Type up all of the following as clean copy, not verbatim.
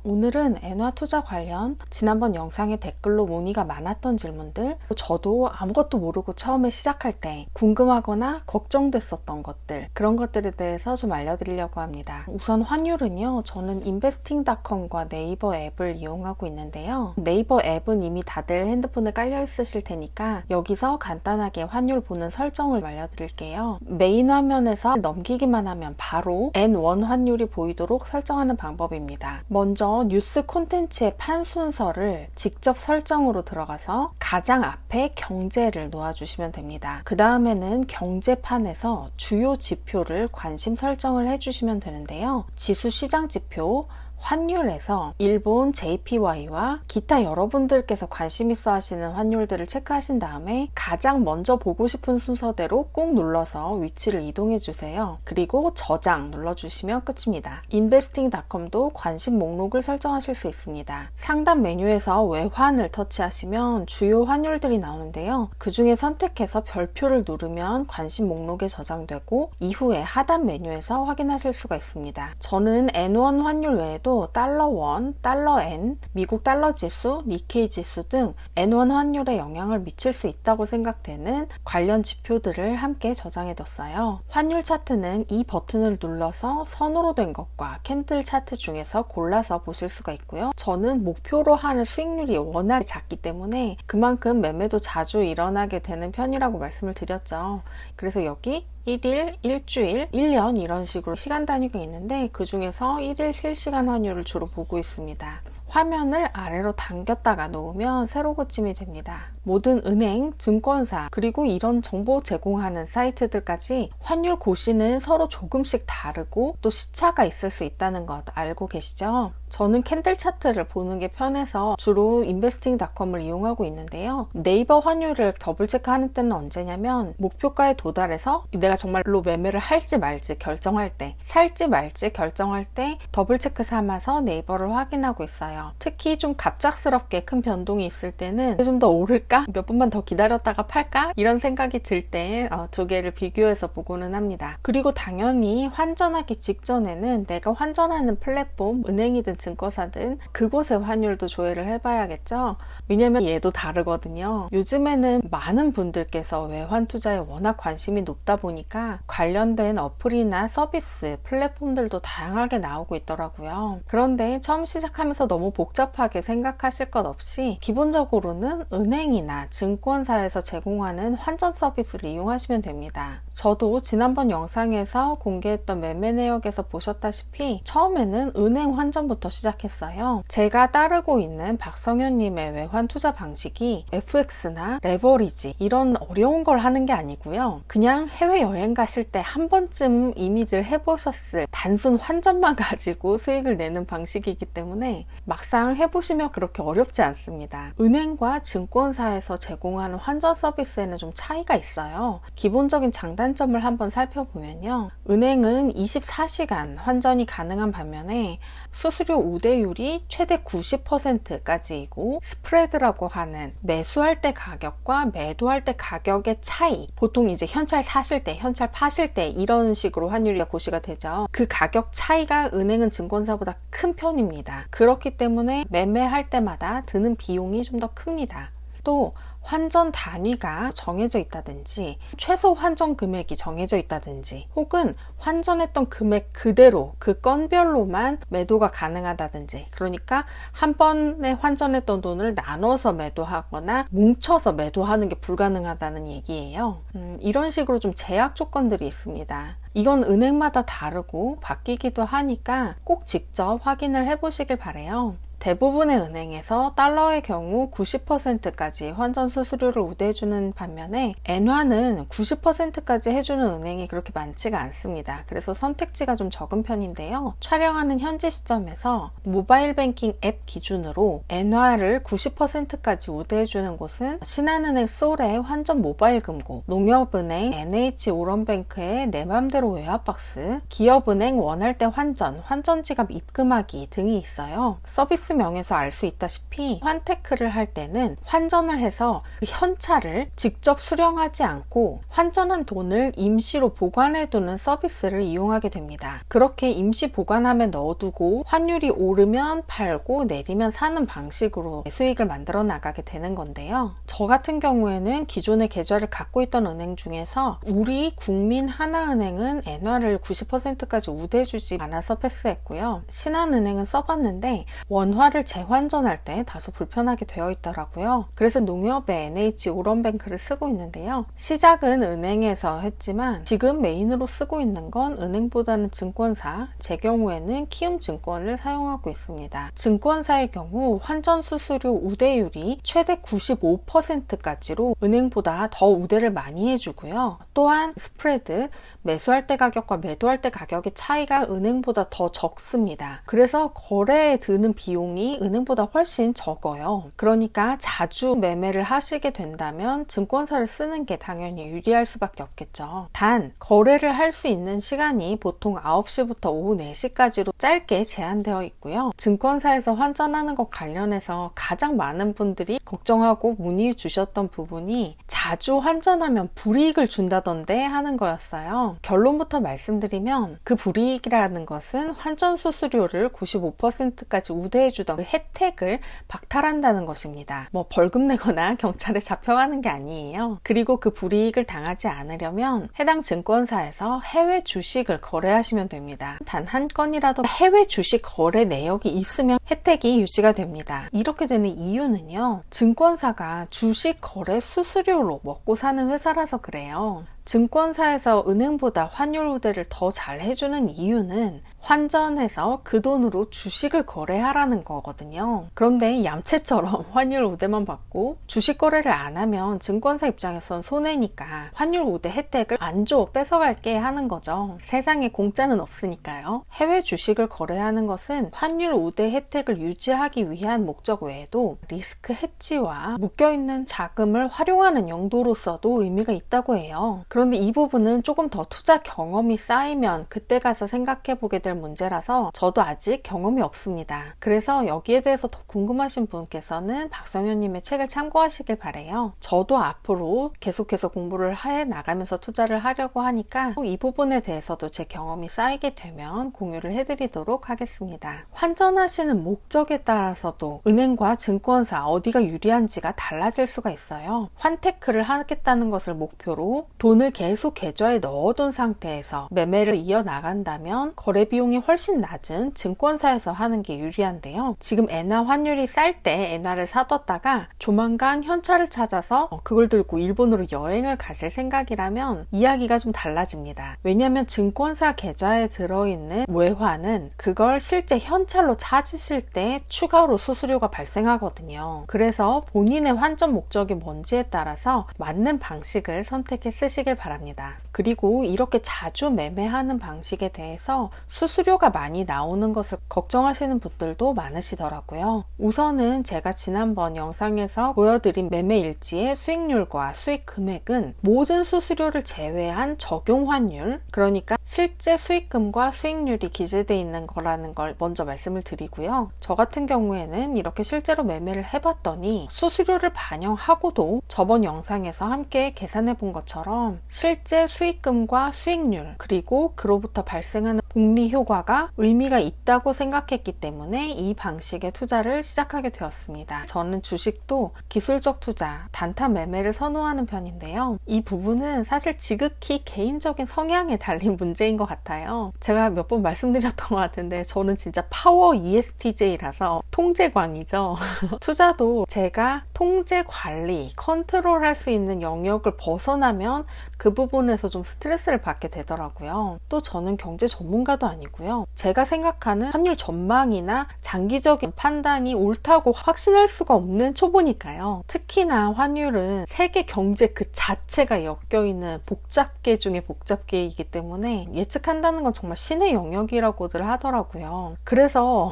오늘은 엔화 투자 관련 지난번 영상에 댓글로 문의가 많았던 질문들, 저도 아무것도 모르고 처음에 시작할 때 궁금하거나 걱정됐었던 것들, 그런 것들에 대해서 좀 알려드리려고 합니다. 우선 환율은요, 저는 investing.com과 네이버 앱을 이용하고 있는데요. 네이버 앱은 이미 다들 핸드폰에 깔려 있으실 테니까 여기서 간단하게 환율 보는 설정을 알려드릴게요. 메인 화면에서 넘기기만 하면 바로 N1 환율이 보이도록 설정하는 방법입니다. 먼저 뉴스 콘텐츠의 판 순서를 직접 설정으로 들어가서 가장 앞에 경제를 놓아주시면 됩니다. 그 다음에는 경제판에서 주요 지표를 관심 설정을 해주시면 되는데요. 지수 시장 지표, 환율에서 일본 JPY와 기타 여러분들께서 관심 있어 하시는 환율들을 체크하신 다음에 가장 먼저 보고 싶은 순서대로 꾹 눌러서 위치를 이동해 주세요. 그리고 저장 눌러주시면 끝입니다. investing.com도 관심 목록을 설정하실 수 있습니다. 상단 메뉴에서 외환을 터치하시면 주요 환율들이 나오는데요. 그 중에 선택해서 별표를 누르면 관심 목록에 저장되고 이후에 하단 메뉴에서 확인하실 수가 있습니다. 저는 N1 환율 외에도 달러 원, 달러 엔, 미국 달러 지수, 니케이 지수 등 N1 환율에 영향을 미칠 수 있다고 생각되는 관련 지표들을 함께 저장해뒀어요. 환율 차트는 이 버튼을 눌러서 선으로 된 것과 캔들 차트 중에서 골라서 보실 수가 있고요. 저는 목표로 하는 수익률이 워낙 작기 때문에 그만큼 매매도 자주 일어나게 되는 편이라고 말씀을 드렸죠. 그래서 여기 1일, 일주일, 1년 이런 식으로 시간 단위가 있는데 그 중에서 1일 실시간 환율을 주로 보고 있습니다. 화면을 아래로 당겼다가 놓으면 세로 고침이 됩니다. 모든 은행, 증권사, 그리고 이런 정보 제공하는 사이트들까지 환율 고시는 서로 조금씩 다르고 또 시차가 있을 수 있다는 것 알고 계시죠? 저는 캔들 차트를 보는 게 편해서 주로 investing.com을 이용하고 있는데요. 네이버 환율을 더블 체크하는 때는 언제냐면 목표가에 도달해서 내가 정말로 매매를 할지 말지 결정할 때, 살지 말지 결정할 때 더블 체크 삼아서 네이버를 확인하고 있어요. 특히 좀 갑작스럽게 큰 변동이 있을 때는 좀 더 오를까? 몇 분만 더 기다렸다가 팔까? 이런 생각이 들 때 두 개를 비교해서 보고는 합니다. 그리고 당연히 환전하기 직전에는 내가 환전하는 플랫폼, 은행이든 증권사든 그곳의 환율도 조회를 해봐야겠죠. 왜냐면 얘도 다르거든요. 요즘에는 많은 분들께서 외환 투자에 워낙 관심이 높다 보니까 관련된 어플이나 서비스, 플랫폼들도 다양하게 나오고 있더라고요. 그런데 처음 시작하면서 너무 복잡하게 생각하실 것 없이 기본적으로는 은행이나 증권사에서 제공하는 환전 서비스를 이용하시면 됩니다. 저도 지난번 영상에서 공개했던 매매 내역에서 보셨다시피 처음에는 은행 환전부터 시작했어요. 제가 따르고 있는 박성현님의 외환 투자 방식이 FX나 레버리지 이런 어려운 걸 하는 게 아니고요. 그냥 해외여행 가실 때 한 번쯤 이미들 해보셨을 단순 환전만 가지고 수익을 내는 방식이기 때문에 막상 해보시면 그렇게 어렵지 않습니다. 은행과 증권사에서 제공하는 환전 서비스에는 좀 차이가 있어요. 기본적인 장단점을 한번 살펴보면요. 은행은 24시간 환전이 가능한 반면에 수수료 우대율이 최대 90%까지이고 스프레드라고 하는 매수할 때 가격과 매도할 때 가격의 차이, 보통 이제 현찰 사실 때, 현찰 파실 때 이런 식으로 환율이 고시가 되죠. 그 가격 차이가 은행은 증권사보다 큰 편입니다. 그렇기 때문에 매매할 때마다 드는 비용이 좀 더 큽니다. 또 환전 단위가 정해져 있다든지 최소 환전 금액이 정해져 있다든지 혹은 환전했던 금액 그대로 그 건별로만 매도가 가능하다든지, 그러니까 한 번에 환전했던 돈을 나눠서 매도하거나 뭉쳐서 매도하는 게 불가능하다는 얘기예요. 이런 식으로 좀 제약 조건들이 있습니다. 이건 은행마다 다르고 바뀌기도 하니까 꼭 직접 확인을 해보시길 바래요. 대부분의 은행에서 달러의 경우 90%까지 환전 수수료를 우대해주는 반면에 엔화는 90%까지 해주는 은행이 그렇게 많지가 않습니다. 그래서 선택지가 좀 적은 편인데요. 촬영하는 현재 시점에서 모바일 뱅킹 앱 기준으로 엔화를 90%까지 우대해주는 곳은 신한은행 솔의 환전 모바일 금고, 농협은행 NH오런뱅크의 내 맘대로 외화박스, 기업은행 원할 때 환전, 환전지갑 입금하기 등이 있어요. 서비스 명에서 알 수 있다시피 환테크를 할 때는 환전을 해서 그 현찰을 직접 수령하지 않고 환전한 돈을 임시로 보관해두는 서비스를 이용하게 됩니다. 그렇게 임시 보관함에 넣어두고 환율이 오르면 팔고 내리면 사는 방식으로 수익을 만들어 나가게 되는 건데요. 저 같은 경우에는 기존의 계좌를 갖고 있던 은행 중에서 우리 국민하나은행은 엔화를 90%까지 우대해주지 않아서 패스했고요. 신한은행은 써봤는데 원화를 재환전할 때 다소 불편하게 되어 있더라고요. 그래서 농협의 NH 오런뱅크를 쓰고 있는데요. 시작은 은행에서 했지만 지금 메인으로 쓰고 있는 건 은행보다는 증권사, 제 경우에는 키움증권을 사용하고 있습니다. 증권사의 경우 환전 수수료 우대율이 최대 95%까지로 은행보다 더 우대를 많이 해주고요. 또한 스프레드, 매수할 때 가격과 매도할 때 가격의 차이가 은행보다 더 적습니다. 그래서 거래에 드는 비용이 은행보다 훨씬 적어요. 그러니까 자주 매매를 하시게 된다면 증권사를 쓰는 게 당연히 유리할 수밖에 없겠죠. 단 거래를 할 수 있는 시간이 보통 9시부터 오후 4시까지로 짧게 제한되어 있고요. 증권사에서 환전하는 것 관련해서 가장 많은 분들이 걱정하고 문의 주셨던 부분이 자주 환전하면 불이익을 준다던데 하는 거였어요. 결론부터 말씀드리면 그 불이익이라는 것은 환전 수수료를 95%까지 우대해주던 그 혜택을 박탈한다는 것입니다. 뭐 벌금 내거나 경찰에 잡혀가는 게 아니에요. 그리고 그 불이익을 당하지 않으려면 해당 증권사에서 해외 주식을 거래하시면 됩니다. 단 한 건이라도 해외 주식 거래 내역이 있으면 혜택이 유지가 됩니다. 이렇게 되는 이유는요, 증권사가 주식 거래 수수료로 먹고 사는 회사라서 그래요. 증권사에서 은행보다 환율 우대를 더 잘 해주는 이유는 환전해서 그 돈으로 주식을 거래하라는 거거든요. 그런데 얌체처럼 환율 우대만 받고 주식 거래를 안 하면 증권사 입장에선 손해니까 환율 우대 혜택을 안 줘, 뺏어갈게 하는 거죠. 세상에 공짜는 없으니까요. 해외 주식을 거래하는 것은 환율 우대 혜택을 유지하기 위한 목적 외에도 리스크 해지와 묶여있는 자금을 활용하는 용도로서도 의미가 있다고 해요. 그런데 이 부분은 조금 더 투자 경험이 쌓이면 그때 가서 생각해 보게 될 문제라서 저도 아직 경험이 없습니다. 그래서 여기에 대해서 더 궁금하신 분께서는 박성현님의 책을 참고하시길 바래요. 저도 앞으로 계속해서 공부를 해 나가면서 투자를 하려고 하니까 이 부분에 대해서도 제 경험이 쌓이게 되면 공유를 해드리도록 하겠습니다. 환전하시는 목적에 따라서도 은행과 증권사 어디가 유리한지가 달라질 수가 있어요. 환테크를 하겠다는 것을 목표로 돈을 계속 계좌에 넣어둔 상태에서 매매를 이어나간다면 거래 비용이 훨씬 낮은 증권사에서 하는 게 유리한데요. 지금 엔화 환율이 쌀 때 엔화를 사뒀다가 조만간 현찰을 찾아서 그걸 들고 일본으로 여행을 가실 생각이라면 이야기가 좀 달라집니다. 왜냐하면 증권사 계좌에 들어있는 외화는 그걸 실제 현찰로 찾으실 때 추가로 수수료가 발생하거든요. 그래서 본인의 환전 목적이 뭔지에 따라서 맞는 방식을 선택해 쓰시길 바랍니다. 그리고 이렇게 자주 매매하는 방식에 대해서 수수료가 많이 나오는 것을 걱정하시는 분들도 많으시더라고요. 우선은 제가 지난번 영상에서 보여드린 매매 일지의 수익률과 수익 금액은 모든 수수료를 제외한 적용 환율, 그러니까 실제 수익금과 수익률이 기재되어 있는 거라는 걸 먼저 말씀을 드리고요. 저 같은 경우에는 이렇게 실제로 매매를 해봤더니 수수료를 반영하고도 저번 영상에서 함께 계산해 본 것처럼 실제 수익금과 수익률, 그리고 그로부터 발생하는 복리 효과가 의미가 있다고 생각했기 때문에 이 방식의 투자를 시작하게 되었습니다. 저는 주식도 기술적 투자, 단타 매매를 선호하는 편인데요. 이 부분은 사실 지극히 개인적인 성향에 달린 문제인 것 같아요. 제가 몇 번 말씀드렸던 것 같은데 저는 진짜 파워 ESTJ라서 통제광이죠. 투자도 제가 통제 관리, 컨트롤할 수 있는 영역을 벗어나면 그 부분에서 좀 스트레스를 받게 되더라고요. 또 저는 경제 전문가도 아니고요. 제가 생각하는 환율 전망이나 장기적인 판단이 옳다고 확신할 수가 없는 초보니까요. 특히나 환율은 세계 경제 그 자체가 엮여있는 복잡계 중에 복잡계이기 때문에 예측한다는 건 정말 신의 영역이라고들 하더라고요. 그래서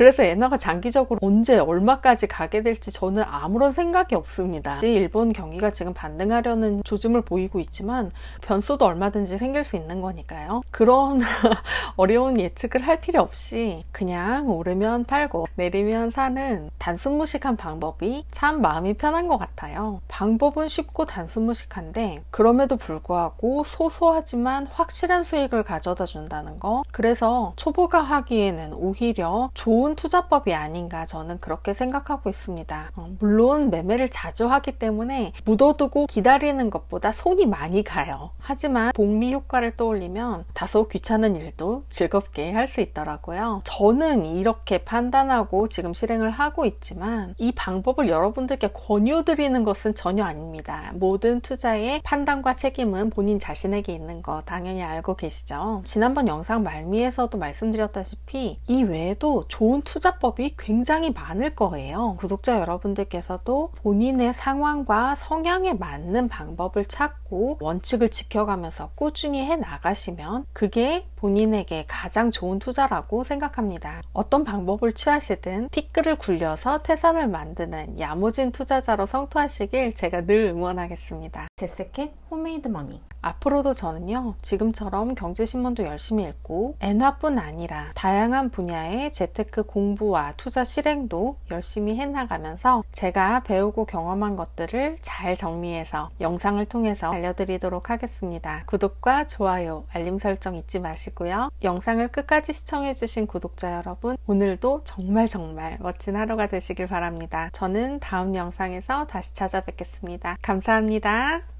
그래서 엔화가 장기적으로 언제 얼마까지 가게 될지 저는 아무런 생각이 없습니다. 일본 경기가 지금 반등하려는 조짐을 보이고 있지만 변수도 얼마든지 생길 수 있는 거니까요. 그런 어려운 예측을 할 필요 없이 그냥 오르면 팔고 내리면 사는 단순무식한 방법이 참 마음이 편한 것 같아요. 방법은 쉽고 단순무식한데 그럼에도 불구하고 소소하지만 확실한 수익을 가져다 준다는 거. 그래서 초보가 하기에는 오히려 좋은 투자법이 아닌가 저는 그렇게 생각하고 있습니다. 물론 매매를 자주 하기 때문에 묻어두고 기다리는 것보다 손이 많이 가요. 하지만 복리 효과를 떠올리면 다소 귀찮은 일도 즐겁게 할 수 있더라고요. 저는 이렇게 판단하고 지금 실행을 하고 있지만 이 방법을 여러분들께 권유드리는 것은 전혀 아닙니다. 모든 투자의 판단과 책임은 본인 자신에게 있는 거 당연히 알고 계시죠? 지난번 영상 말미에서도 말씀드렸다시피 이 외에도 좋은 투자법이 굉장히 많을 거예요. 구독자 여러분들께서도 본인의 상황과 성향에 맞는 방법을 찾고 원칙을 지켜가면서 꾸준히 해 나가시면 그게 본인에게 가장 좋은 투자라고 생각합니다. 어떤 방법을 취하시든 티끌을 굴려서 태산을 만드는 야무진 투자자로 성토하시길 제가 늘 응원하겠습니다. 제스켓 홈메이드 머니. 앞으로도 저는요, 지금처럼 경제신문도 열심히 읽고 엔화뿐 아니라 다양한 분야의 재테크 공부와 투자 실행도 열심히 해나가면서 제가 배우고 경험한 것들을 잘 정리해서 영상을 통해서 알려드리도록 하겠습니다. 구독과 좋아요, 알림 설정 잊지 마시고요. 영상을 끝까지 시청해주신 구독자 여러분, 오늘도 정말 멋진 하루가 되시길 바랍니다. 저는 다음 영상에서 다시 찾아뵙겠습니다. 감사합니다.